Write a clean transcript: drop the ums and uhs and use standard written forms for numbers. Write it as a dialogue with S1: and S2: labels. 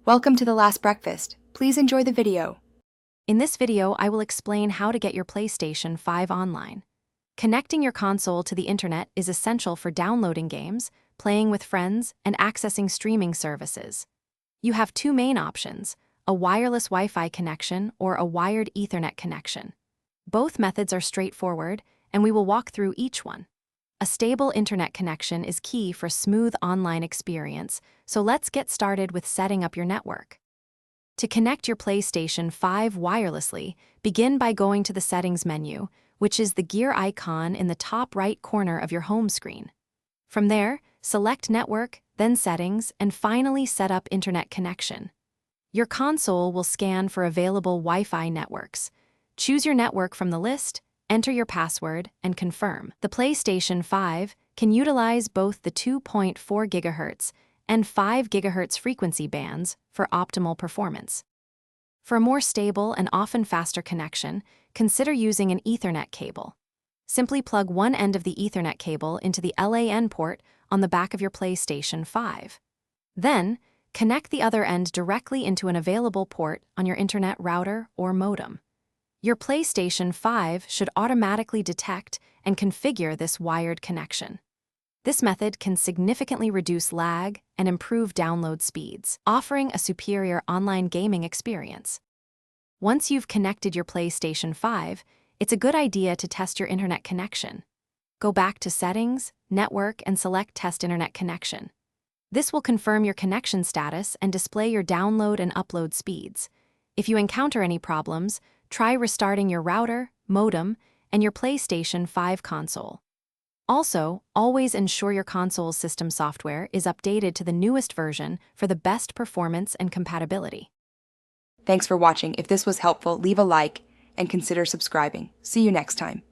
S1: Welcome to The Last Breakfast. Please enjoy the video.
S2: In this video, I will explain how to get your PlayStation 5 online. Connecting your console to the internet is essential for downloading games, playing with friends, and accessing streaming services. You have two main options: a wireless Wi-Fi connection or a wired Ethernet connection. Both methods are straightforward, and we will walk through each one. A stable internet connection is key for smooth online experience, so let's get started with setting up your network. To connect your PlayStation 5 wirelessly, begin by going to the Settings menu, which is the gear icon in the top right corner of your home screen. From there, select Network, then Settings, and finally set up Internet connection. Your console will scan for available Wi-Fi networks. Choose your network from the list, enter your password, and confirm. The PlayStation 5 can utilize both the 2.4 GHz and 5 GHz frequency bands for optimal performance. For a more stable and often faster connection, consider using an Ethernet cable. Simply plug one end of the Ethernet cable into the LAN port on the back of your PlayStation 5. Then, connect the other end directly into an available port on your internet router or modem. Your PlayStation 5 should automatically detect and configure this wired connection. This method can significantly reduce lag and improve download speeds, offering a superior online gaming experience. Once you've connected your PlayStation 5, it's a good idea to test your internet connection. Go back to Settings, Network, and select Test Internet Connection. This will confirm your connection status and display your download and upload speeds. If you encounter any problems, try restarting your router, modem, and your PlayStation 5 console. Also, always ensure your console's system software is updated to the newest version for the best performance and compatibility.
S1: Thanks for watching. If this was helpful, leave a like and consider subscribing. See you next time.